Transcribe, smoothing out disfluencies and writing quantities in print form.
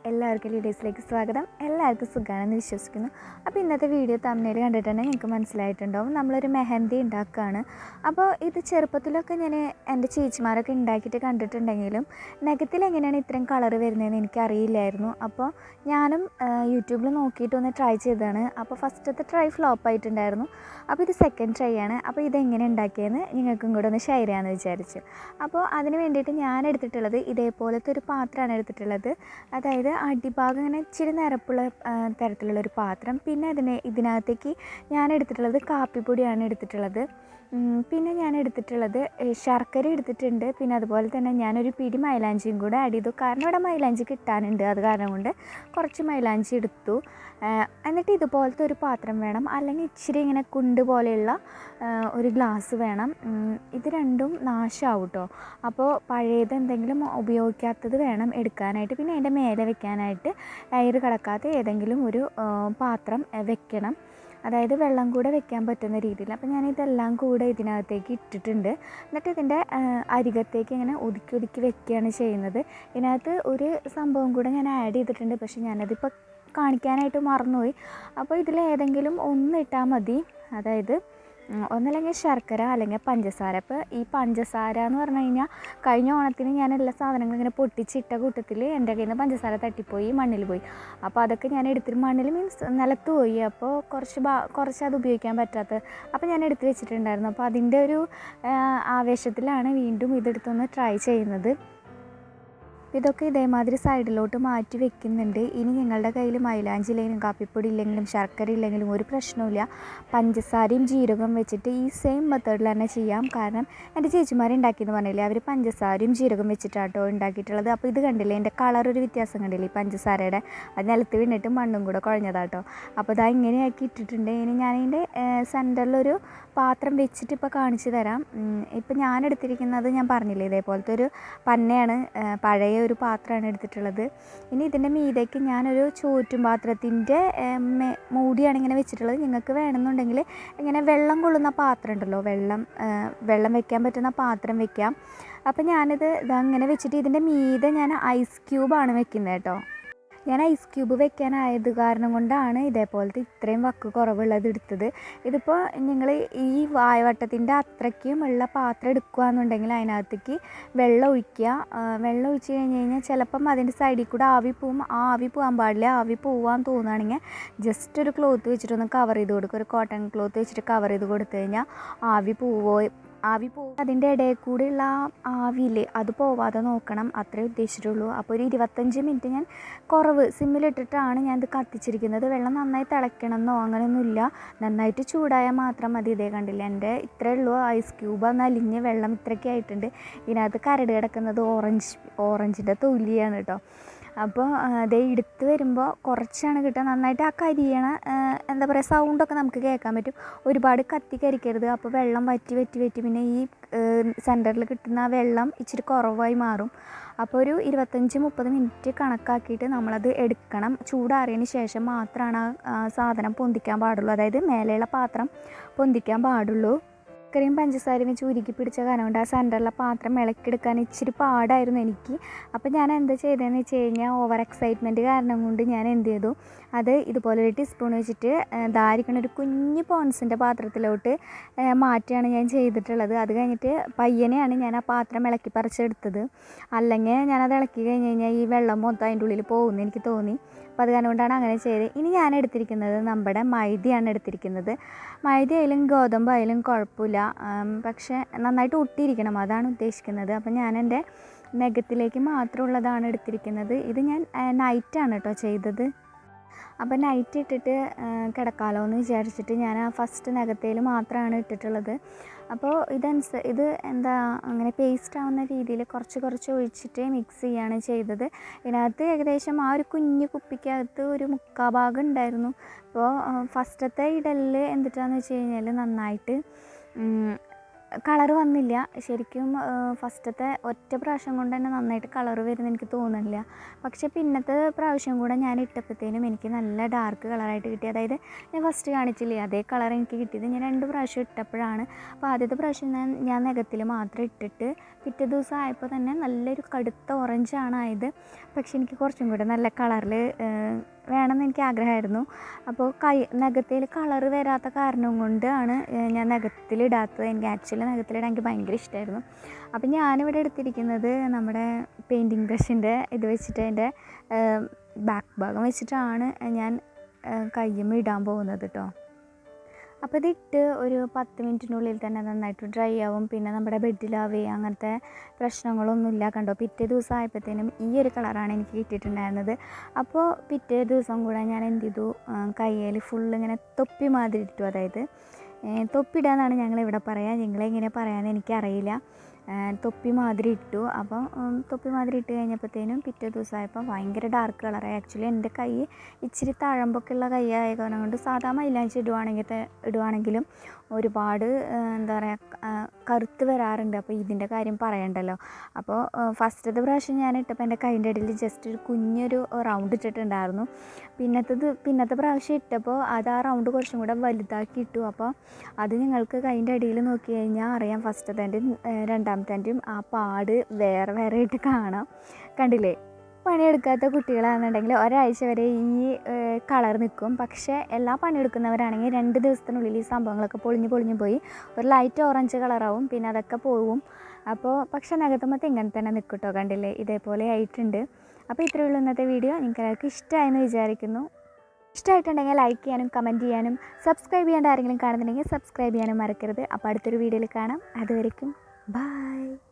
എല്ലാവർക്കും വീഡിയോസിലേക്ക് സ്വാഗതം. എല്ലാവർക്കും സുഖമാണെന്ന് വിശ്വസിക്കുന്നു. അപ്പോൾ ഇന്നത്തെ വീഡിയോ തമ്മിൽ കണ്ടിട്ട് തന്നെ നിങ്ങൾക്ക് മനസ്സിലായിട്ടുണ്ടാവും നമ്മളൊരു മെഹന്തി ഉണ്ടാക്കുകയാണ്. അപ്പോൾ ഇത് ചെറുപ്പത്തിലൊക്കെ ഞാൻ എൻ്റെ ചേച്ചിമാരൊക്കെ ഉണ്ടാക്കിയിട്ട് കണ്ടിട്ടുണ്ടെങ്കിലും നഖത്തിൽ എങ്ങനെയാണ് ഇത്രയും കളർ വരുന്നതെന്ന് എനിക്കറിയില്ലായിരുന്നു. അപ്പോൾ ഞാനും യൂട്യൂബിൽ നോക്കിയിട്ടൊന്ന് ട്രൈ ചെയ്തതാണ്. അപ്പോൾ ഫസ്റ്റത്തെ ട്രൈ ഫ്ലോപ്പ് ആയിട്ടുണ്ടായിരുന്നു. അപ്പോൾ ഇത് സെക്കൻഡ് ട്രൈ ആണ്. അപ്പോൾ ഇതെങ്ങനെ ഉണ്ടാക്കിയെന്ന് നിങ്ങൾക്കും കൂടെ ഒന്ന് ഷെയർ ചെയ്യാമെന്ന് വിചാരിച്ചു. അപ്പോൾ അതിന് വേണ്ടിയിട്ട് ഞാൻ എടുത്തിട്ടുള്ളത് ഇതേപോലത്തെ ഒരു പാത്രമാണ് എടുത്തിട്ടുള്ളത്. അതായത് അടിഭാഗം ഇങ്ങനെ ഇച്ചിരി നിരപ്പുള്ള തരത്തിലുള്ളൊരു പാത്രം. പിന്നെ ഇതിനകത്തേക്ക് ഞാൻ എടുത്തിട്ടുള്ളത് കാപ്പിപ്പൊടിയാണ് എടുത്തിട്ടുള്ളത്. പിന്നെ ഞാൻ എടുത്തിട്ടുള്ളത് ശർക്കര എടുത്തിട്ടുണ്ട്. പിന്നെ അതുപോലെ തന്നെ ഞാനൊരു പിടി മൈലാഞ്ചിയും കൂടെ ആഡ് ചെയ്തു. കാരണം ഇവിടെ മൈലാഞ്ചി കിട്ടാനുണ്ട്, അത് കാരണം കൊണ്ട് കുറച്ച് മൈലാഞ്ചി എടുത്തു. എന്നിട്ട് ഇതുപോലത്തെ ഒരു പാത്രം വേണം, അല്ലെങ്കിൽ ഇച്ചിരി ഇങ്ങനെ കുണ്ട് പോലെയുള്ള ഒരു ഗ്ലാസ് വേണം. ഇത് രണ്ടും നാശമാവും കേട്ടോ. അപ്പോൾ പഴയത് എന്തെങ്കിലും ഉപയോഗിക്കാത്തത് വേണം എടുക്കാനായിട്ട്. പിന്നെ അതിൻ്റെ മേലെ വെക്കാനായിട്ട് എയർ കടക്കാത്ത ഏതെങ്കിലും ഒരു പാത്രം വെക്കണം. അതായത് വെള്ളം കൂടെ വെക്കാൻ പറ്റുന്ന രീതിയിൽ. അപ്പോൾ ഞാനിതെല്ലാം കൂടെ ഇതിനകത്തേക്ക് ഇട്ടിട്ടുണ്ട്. എന്നിട്ട് ഇതിൻ്റെ അരികത്തേക്ക് ഇങ്ങനെ ഒതുക്കി വെക്കുകയാണ് ചെയ്യുന്നത്. ഇതിനകത്ത് ഒരു സംഭവം കൂടെ ഞാൻ ആഡ് ചെയ്തിട്ടുണ്ട്, പക്ഷേ ഞാനതിപ്പോൾ കാണിക്കാനായിട്ട് മറന്നുപോയി. അപ്പോൾ ഇതിലേതെങ്കിലും ഒന്ന് ഇട്ടാൽ മതി. അതായത് ഒന്നല്ലെങ്കിൽ ശർക്കര അല്ലെങ്കിൽ പഞ്ചസാര. അപ്പോൾ ഈ പഞ്ചസാര എന്ന് പറഞ്ഞു കഴിഞ്ഞാൽ കഴിഞ്ഞ ഓണത്തിന് ഞാൻ എല്ലാ സാധനങ്ങളും ഇങ്ങനെ പൊട്ടിച്ചിട്ട കൂട്ടത്തിൽ എൻ്റെ കയ്യിൽ നിന്ന് പഞ്ചസാര തട്ടിപ്പോയി, മണ്ണിൽ പോയി. അപ്പോൾ അതൊക്കെ ഞാൻ എടുത്തിട്ട് മണ്ണിൽ മീൻസ് നിലത്ത് പോയി. അപ്പോൾ കുറച്ച് അത് ഉപയോഗിക്കാൻ പറ്റാത്ത അപ്പോൾ ഞാൻ എടുത്ത് വെച്ചിട്ടുണ്ടായിരുന്നു. അപ്പോൾ അതിൻ്റെ ഒരു ആവേശത്തിലാണ് വീണ്ടും ഇതെടുത്തൊന്ന് ട്രൈ ചെയ്യുന്നത്. ഇതൊക്കെ ഇതേമാതിരി സൈഡിലോട്ട് മാറ്റി വെക്കുന്നുണ്ട്. ഇനി നിങ്ങളുടെ കയ്യിൽ മൈലാഞ്ചി ഇല്ലെങ്കിലും കാപ്പിപ്പൊടി ഇല്ലെങ്കിലും ശർക്കര ഇല്ലെങ്കിലും ഒരു പ്രശ്നമില്ല. പഞ്ചസാരയും ജീരകവും വെച്ചിട്ട് ഈ സെയിം മെത്തേഡിൽ തന്നെ ചെയ്യാം. കാരണം എൻ്റെ ചേച്ചിമാർ ഉണ്ടാക്കിയെന്ന് പറഞ്ഞില്ലേ, അവർ പഞ്ചസാരയും ജീരകം വെച്ചിട്ടാട്ടോ ഉണ്ടാക്കിയിട്ടുള്ളത്. അപ്പോൾ ഇത് കണ്ടില്ലേ, എൻ്റെ കളറൊരു വ്യത്യാസം കണ്ടില്ലേ, ഈ പഞ്ചസാരയുടെ അത് നിലത്ത് വീണിട്ട് മണ്ണും കൂടെ കുഴഞ്ഞതാട്ടോ. അപ്പോൾ ഇതാ ഇങ്ങനെയാക്കി ഇട്ടിട്ടുണ്ട്. ഇനി ഞാനതിൻ്റെ സെൻറ്ററിലൊരു പാത്രം വെച്ചിട്ട് ഇപ്പോൾ കാണിച്ചു തരാം. ഇപ്പോൾ ഞാൻ എടുത്തിരിക്കുന്നത് ഞാൻ പറഞ്ഞില്ലേ, ഇതേപോലത്തെ ഒരു പന്നയാണ്, പഴയ ഒരു പാത്രമാണ് എടുത്തിട്ടുള്ളത്. ഇനി ഇതിൻ്റെ മീതേക്ക് ഞാനൊരു ചോറ്റും പാത്രത്തിൻ്റെ മൂടിയാണ് ഇങ്ങനെ വെച്ചിട്ടുള്ളത്. നിങ്ങൾക്ക് വേണമെന്നുണ്ടെങ്കിൽ ഇങ്ങനെ വെള്ളം കൊള്ളുന്ന പാത്രം ഉണ്ടല്ലോ, വെള്ളം വെക്കാൻ പറ്റുന്ന പാത്രം വെക്കാം. അപ്പോൾ ഞാനിത് ഇതങ്ങനെ വെച്ചിട്ട് ഇതിൻ്റെ മീതെ ഞാൻ ഐസ് ക്യൂബാണ് വെക്കുന്നത് കേട്ടോ. ഞാൻ ഐസ് ക്യൂബ് വെക്കാനായത് കാരണം കൊണ്ടാണ് ഇതേപോലത്തെ ഇത്രയും വക്ക് കുറവുള്ളത് എടുത്തത്. ഇതിപ്പോൾ നിങ്ങൾ ഈ വായവട്ടത്തിൻ്റെ അത്രയ്ക്കും ഉള്ള പാത്രം എടുക്കുകയെന്നുണ്ടെങ്കിൽ അതിനകത്തേക്ക് വെള്ളം ഒഴിക്കുക. വെള്ളം ഒഴിച്ച് കഴിഞ്ഞ് ചിലപ്പം അതിൻ്റെ സൈഡിൽ കൂടെ ആവി പോവും. ആ ആവി പോകാൻ പാടില്ല. ആവി പോകാൻ തോന്നുകയാണെങ്കിൽ ജസ്റ്റ് ഒരു ക്ലോത്ത് വെച്ചിട്ടൊന്ന് കവർ ചെയ്ത് കൊടുക്കുക. ഒരു കോട്ടൺ ക്ലോത്ത് വെച്ചിട്ട് കവർ ചെയ്ത് കൊടുത്തു കഴിഞ്ഞാൽ ആവി പോകും. അതിൻ്റെ ഇടയിൽ കൂടെയുള്ള ആവിയില്ലേ, അത് പോവാതെ നോക്കണം, അത്രേ ഉദ്ദേശിച്ചിട്ടുള്ളൂ. അപ്പോൾ ഒരു 25 മിനിറ്റ് ഞാൻ കുറവ് സിമ്മിലിട്ടിട്ടാണ് ഞാൻ ഇത് കത്തിച്ചിരിക്കുന്നത്. വെള്ളം നന്നായി തിളയ്ക്കണമെന്നോ അങ്ങനെയൊന്നുമില്ല, നന്നായിട്ട് ചൂടായാൽ മാത്രം മതി. ഇതേ കണ്ടില്ല, എൻ്റെ ഇത്രയേ ഉള്ളൂ. ഐസ് ക്യൂബ് നലിഞ്ഞ് വെള്ളം ഇത്രയൊക്കെ ആയിട്ടുണ്ട്. ഇതിനകത്ത് കരട് കിടക്കുന്നത് ഓറഞ്ചിൻ്റെ തൊലിയാണ് കേട്ടോ. അപ്പോൾ അതേ എടുത്ത് വരുമ്പോൾ കുറച്ചാണ് കിട്ടുക. നന്നായിട്ട് ആ കരിയണ എന്താ പറയുക സൗണ്ടൊക്കെ നമുക്ക് കേൾക്കാൻ പറ്റും. ഒരുപാട് കരിക്കരുത്. അപ്പോൾ വെള്ളം വറ്റി പിന്നെ ഈ സെൻറ്ററിൽ കിട്ടുന്ന ആ വെള്ളം ഇച്ചിരി കുറവായി മാറും. അപ്പോൾ ഒരു 25-30 മിനിറ്റ് കണക്കാക്കിയിട്ട് നമ്മളത് എടുക്കണം. ചൂടാറിയതിന് ശേഷം മാത്രമാണ് ആ സാധനം പൊന്തിക്കാൻ പാടുള്ളൂ. അതായത് മേലെയുള്ള പാത്രം പൊന്തിക്കാൻ പാടുള്ളൂ. ശർക്കരയും പഞ്ചസാരയും വെച്ച് ഉരുക്കി പിടിച്ച കാരണം കൊണ്ട് ആ സെൻറ്ററിലെ പാത്രം ഇളക്കിയെടുക്കാൻ ഇച്ചിരി പാടായിരുന്നു എനിക്ക്. അപ്പോൾ ഞാൻ എന്താ ചെയ്തതെന്ന് വെച്ച് കഴിഞ്ഞാൽ ഓവർ എക്സൈറ്റ്മെൻറ്റ് കാരണം കൊണ്ട് ഞാൻ എന്ത് ചെയ്തു, അത് ഇതുപോലെ ഒരു ടീസ്പൂൺ വെച്ചിട്ട് ധാരിക്കണ ഒരു കുഞ്ഞ് പോൺസിൻ്റെ പാത്രത്തിലോട്ട് മാറ്റിയാണ് ഞാൻ ചെയ്തിട്ടുള്ളത്. അത് കഴിഞ്ഞിട്ട് പയ്യനെയാണ് ഞാൻ ആ പാത്രം ഇളക്കി പറിച്ചെടുത്തത്. അല്ലെങ്കിൽ ഞാനത് ഇളക്കി കഴിഞ്ഞ് കഴിഞ്ഞാൽ ഈ വെള്ളം മൊത്തം അതിൻ്റെ ഉള്ളിൽ പോകുമെന്ന് എനിക്ക് തോന്നി. അപ്പോൾ അത് കാരണം കൊണ്ടാണ് അങ്ങനെ ചെയ്തത്. ഇനി ഞാൻ എടുത്തിരിക്കുന്നത് നമ്മുടെ മൈദയാണ് എടുത്തിരിക്കുന്നത്. മൈദ ആയാലും ഗോതമ്പായാലും കുഴപ്പമില്ല, പക്ഷേ നന്നായിട്ട് ഒട്ടിയിരിക്കണം, അതാണ് ഉദ്ദേശിക്കുന്നത്. അപ്പോൾ ഞാൻ എൻ്റെ നഖത്തിലേക്ക് മാത്രമുള്ളതാണ് എടുത്തിരിക്കുന്നത്. ഇത് ഞാൻ നൈറ്റാണ് കേട്ടോ ചെയ്തത്. അപ്പോൾ നൈറ്റ് ഇട്ടിട്ട് കിടക്കാമല്ലോ എന്ന് വിചാരിച്ചിട്ട് ഞാൻ ആ ഫസ്റ്റ് നഖത്തേൽ മാത്രമാണ് ഇട്ടിട്ടുള്ളത്. അപ്പോൾ ഇത് എന്താ അങ്ങനെ പേസ്റ്റ് ആവുന്ന രീതിയിൽ കുറച്ച് ഒഴിച്ചിട്ട് മിക്സ് ചെയ്യുകയാണ് ചെയ്തത്. ഇതിനകത്ത് ഏകദേശം ആ ഒരു കുഞ്ഞു കുപ്പിക്കകത്ത് ഒരു 3/4 ഭാഗം ഉണ്ടായിരുന്നു. അപ്പോൾ ഫസ്റ്റത്തെ ഇടലിൽ എന്തിട്ടാന്ന് വെച്ച് കഴിഞ്ഞാൽ നന്നായിട്ട് കളർ വന്നില്ല ശരിക്കും. ഫസ്റ്റത്തെ ഒറ്റ പ്രാവശ്യം കൊണ്ട് തന്നെ നന്നായിട്ട് കളർ വരുമെന്ന് എനിക്ക് തോന്നുന്നില്ല. പക്ഷേ പിന്നത്തെ പ്രാവശ്യം കൂടെ ഞാൻ ഇട്ടപ്പോഴത്തേനും എനിക്ക് നല്ല ഡാർക്ക് കളറായിട്ട് കിട്ടി. അതായത് ഞാൻ ഫസ്റ്റ് കാണിച്ചില്ലേ അതേ കളർ എനിക്ക് കിട്ടിയത് ഞാൻ 2 പ്രാവശ്യം ഇട്ടപ്പോഴാണ്. അപ്പോൾ ആദ്യത്തെ പ്രാവശ്യം ഞാൻ നഖത്തിൽ മാത്രം ഇട്ടിട്ട് പിറ്റേ ദിവസം ആയപ്പോൾ തന്നെ നല്ലൊരു കടുത്ത ഓറഞ്ചാണ് ആയത്. പക്ഷേ എനിക്ക് കുറച്ചും കൂടെ നല്ല കളറിൽ വേണമെന്ന് എനിക്ക് ആഗ്രഹമായിരുന്നു. അപ്പോൾ നഖത്തിൽ കളർ വരാത്ത കാരണം കൊണ്ടാണ് ഞാൻ നഖത്തിലിടാത്തത്. എനിക്ക് ആക്ച്വലി നഖത്തിലിടാൻ എനിക്ക് ഭയങ്കര ഇഷ്ടമായിരുന്നു. അപ്പോൾ ഞാനിവിടെ എടുത്തിരിക്കുന്നത് നമ്മുടെ പെയിൻറ്റിങ് ബ്രഷിൻ്റെ ഇത് വെച്ചിട്ട് അതിൻ്റെ ബാക്ക് ഭാഗം വെച്ചിട്ടാണ് ഞാൻ കയ്യുമ്മ ഇടാൻ പോകുന്നത് കേട്ടോ. അപ്പോൾ ഇതിട്ട് ഒരു 10 മിനിറ്റിനുള്ളിൽ തന്നെ നന്നായിട്ട് ഡ്രൈ ആവും. പിന്നെ നമ്മുടെ ബെഡിലാവേ അങ്ങനത്തെ പ്രശ്നങ്ങളൊന്നുമില്ല. കണ്ടോ, പിറ്റേ ദിവസം ആയപ്പോഴത്തേനും ഈ ഒരു കളറാണ് എനിക്ക് കിട്ടിയിട്ടുണ്ടായിരുന്നത്. അപ്പോൾ പിറ്റേ ദിവസം കൂടെ ഞാൻ എന്ത് ചെയ്തു, കയ്യിൽ ഫുള്ളിങ്ങനെ തൊപ്പി മാതിരി ഇട്ടു. അതായത് തൊപ്പിടാന്നാണ് ഞങ്ങളിവിടെ പറയുക, നിങ്ങളെങ്ങനെ പറയാമെന്ന് എനിക്കറിയില്ല. തൊപ്പി മാതിരി ഇട്ടു. അപ്പം തൊപ്പി മാതിരി ഇട്ട് കഴിഞ്ഞപ്പോഴത്തേനും പിറ്റേ ദിവസമായപ്പോൾ ഭയങ്കര ഡാർക്ക് കളറായി. ആക്ച്വലി എൻ്റെ കൈ ഇച്ചിരി തഴമ്പൊക്കെയുള്ള കൈ ആയ കാരണം കൊണ്ട് സാധാ മൈലാഞ്ചി ഇടുവാണെങ്കിലും ഒരുപാട് എന്താ പറയുക കറുത്ത് വരാറുണ്ട്. അപ്പോൾ ഇതിൻ്റെ കാര്യം പറയണ്ടല്ലോ. അപ്പോൾ ഫസ്റ്റത്തെ പ്രാവശ്യം ഞാൻ ഇട്ടപ്പോൾ എൻ്റെ കൈൻ്റെ ഇടയിൽ ജസ്റ്റ് ഒരു കുഞ്ഞൊരു റൗണ്ട് ഇട്ടിട്ടുണ്ടായിരുന്നു. പിന്നത്തെ പ്രാവശ്യം ഇട്ടപ്പോൾ അത് ആ റൗണ്ട് കുറച്ചും കൂടെ വലുതാക്കി ഇട്ടു. അപ്പോൾ അത് നിങ്ങൾക്ക് കൈൻ്റെ അടിയിൽ നോക്കി കഴിഞ്ഞാൽ അറിയാം. ഫസ്റ്റത്തേൻ്റെയും രണ്ടാമത്തേൻ്റെയും ആ പാട് വേറെ വേറെ ആയിട്ട് കാണാം. കണ്ടില്ലേ? പണിയെടുക്കാത്ത കുട്ടികളാണെന്നുണ്ടെങ്കിൽ ഒരാഴ്ച വരെ ഈ കളർ നിൽക്കും. പക്ഷേ എല്ലാ പണിയെടുക്കുന്നവരാണെങ്കിൽ 2 ദിവസത്തിനുള്ളിൽ ഈ സംഭവങ്ങളൊക്കെ പൊളിഞ്ഞ് പോയി ഒരു ലൈറ്റ് ഓറഞ്ച് കളറാവും. പിന്നെ അതൊക്കെ പോവും. അപ്പോൾ പക്ഷേ നഖത്തുമ്മത്തെ ഇങ്ങനെ തന്നെ നിൽക്കും കേട്ടോ. കണ്ടില്ലേ? ഇതേപോലെ ആയിട്ടുണ്ട്. അപ്പോൾ ഇത്രയേ ഉള്ളൂ ഇന്നത്തെ വീഡിയോ. നിങ്ങൾക്ക് എല്ലാവർക്കും ഇഷ്ടമായെന്ന് വിചാരിക്കുന്നു. ഇഷ്ടമായിട്ടുണ്ടെങ്കിൽ ലൈക്ക് ചെയ്യാനും കമൻറ്റ് ചെയ്യാനും സബ്സ്ക്രൈബ് ചെയ്യാണ്ട് ആരെങ്കിലും കാണുന്നുണ്ടെങ്കിൽ സബ്സ്ക്രൈബ് ചെയ്യാനും മറക്കരുത്. അപ്പോൾ അടുത്തൊരു വീഡിയോയിൽ കാണാം. അതുവരേക്കും ബൈ.